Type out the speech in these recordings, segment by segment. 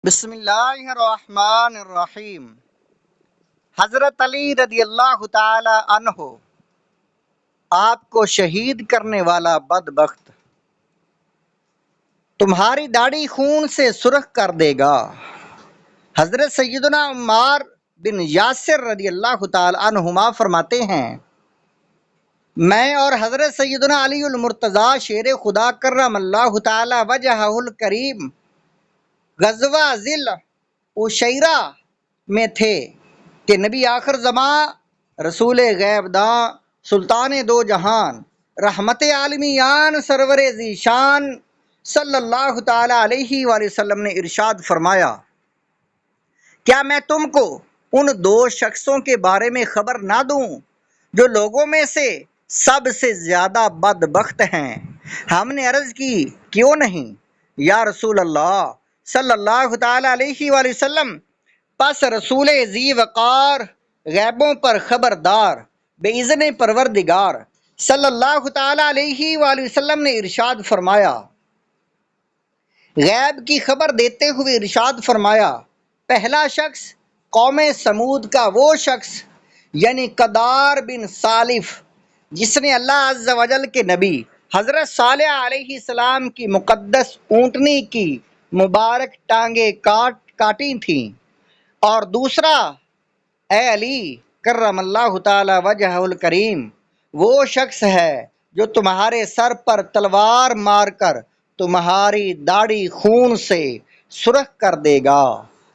بسم اللہ الرحمن الرحیم۔ حضرت علی رضی اللہ تعالی عنہ آپ کو شہید کرنے والا بدبخت تمہاری داڑھی خون سے سرخ کر دے گا۔ حضرت سیدنا عمار بن یاسر رضی اللہ تعالی عنہما فرماتے ہیں، میں اور حضرت سیدنا علی المرتضیٰ شیر خدا کرم اللہ تعالی وجہہ الکریم غزوہ ذی العشیرہ میں تھے کہ نبی آخر زمان، رسول غیب داں، سلطان دو جہان، رحمت عالمیان، سرور ذیشان صلی اللہ تعالی علیہ وآلہ وسلم نے ارشاد فرمایا، کیا میں تم کو ان دو شخصوں کے بارے میں خبر نہ دوں جو لوگوں میں سے سب سے زیادہ بدبخت ہیں؟ ہم نے عرض کی، کیوں نہیں یا رسول اللہ صلی اللہ تعالی علیہ وآلہ وسلم؟ پس رسول ذی وقار، غیبوں پر خبردار، بے اذن پروردگار صلی اللہ تعالی علیہ وآلہ وسلم نے ارشاد فرمایا، غیب کی خبر دیتے ہوئے ارشاد فرمایا، پہلا شخص قوم سمود کا وہ شخص یعنی قدار بن سالف جس نے اللہ عز و جل کے نبی حضرت صالح علیہ السلام کی مقدس اونٹنی کی مبارک ٹانگیں کاٹی تھیں، اور دوسرا اے علی کرم اللہ تعالی وجہ الکریم وہ شخص ہے جو تمہارے سر پر تلوار مار کر تمہاری داڑھی خون سے سرخ کر دے گا۔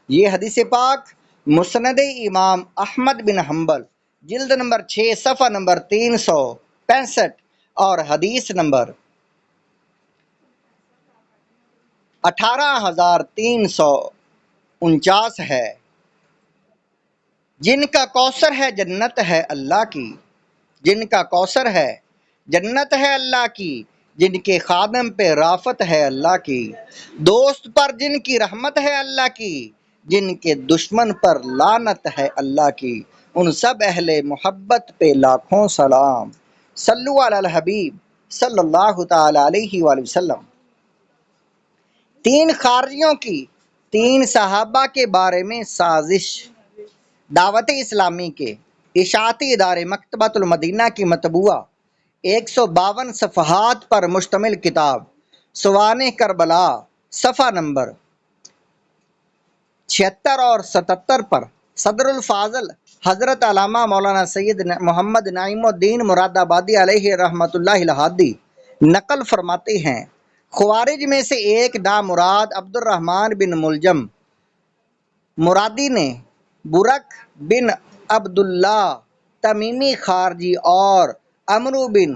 یہ حدیث پاک مسند امام احمد بن حنبل جلد نمبر 6 صفحہ نمبر 365 اور حدیث نمبر 18349 ہے۔ جن کا کوثر ہے جنت ہے اللہ کی، جن کا کوثر ہے جنت ہے اللہ کی، جن کے خادم پہ رافت ہے اللہ کی، دوست پر جن کی رحمت ہے اللہ کی، جن کے دشمن پر لعنت ہے اللہ کی، ان سب اہل محبت پہ لاکھوں سلام۔ صلو علی الحبیب صلی اللہ تعالی علیہ وآلہ وسلم۔ 3 خارجیوں کی 3 صحابہ کے بارے میں سازش۔ دعوت اسلامی کے اشاعتی ادارے مکتبۃ المدینہ کی مطبوعہ 152 صفحات پر مشتمل کتاب سوانح کربلا صفحہ نمبر 76 اور 77 پر صدر الفاضل حضرت علامہ مولانا سید محمد نعیم الدین مراد آبادی علیہ رحمۃ اللہ الہادی نقل فرماتے ہیں، خوارج میں سے ایک نامراد عبد الرحمن بن ملجم مرادی نے برک بن عبداللہ تمیمی خارجی اور عمرو بن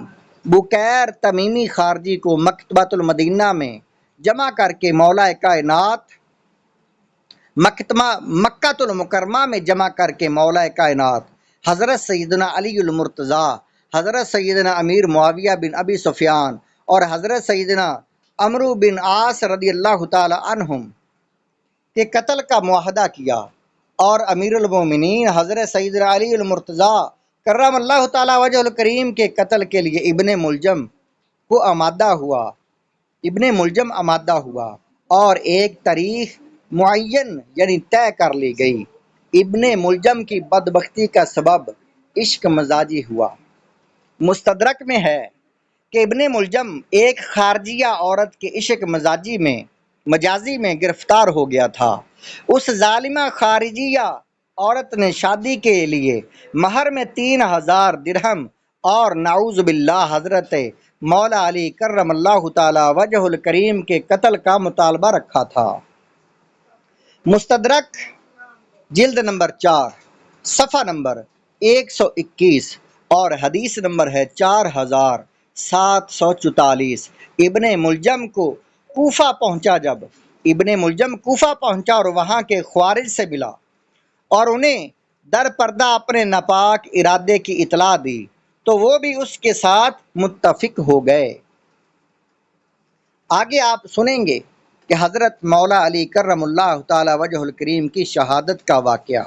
بکیر تمیمی خارجی کو مکتبۃ المدینہ میں جمع کر کے مولا کائنات مکۃ المکرمہ میں جمع کر کے مولا کائنات حضرت سیدنا علی المرتضیٰ، حضرت سیدنا امیر معاویہ بن ابی سفیان اور حضرت سیدنا عمرو بن عاص رضی اللہ تعالی عنہم کے قتل کا معاہدہ کیا، اور امیر المومنین حضرت سیدنا علی المرتضیٰ کرم اللہ تعالی وجہ الکریم کے قتل کے لیے ابن ملجم آمادہ ہوا اور ایک تاریخ معین یعنی طے کر لی گئی۔ ابن ملجم کی بدبختی کا سبب عشق مزاجی ہوا۔ مستدرک میں ہے کہ ابن ملجم ایک خارجیہ عورت کے عشق مجازی میں گرفتار ہو گیا تھا۔ اس ظالمہ خارجیہ عورت نے شادی کے لیے مہر میں 3000 درہم اور نعوذ باللہ حضرت مولا علی کرم اللہ تعالی وجہ الکریم کے قتل کا مطالبہ رکھا تھا۔ مستدرک جلد نمبر 4 صفحہ نمبر 121 اور حدیث نمبر ہے 4744۔ ابن ملجم کوفہ پہنچا اور وہاں کے خوارج سے ملا اور انہیں در پردہ اپنے ناپاک ارادے کی اطلاع دی تو وہ بھی اس کے ساتھ متفق ہو گئے۔ آگے آپ سنیں گے کہ حضرت مولا علی کرم اللہ تعالی وجہ الکریم کی شہادت کا واقعہ۔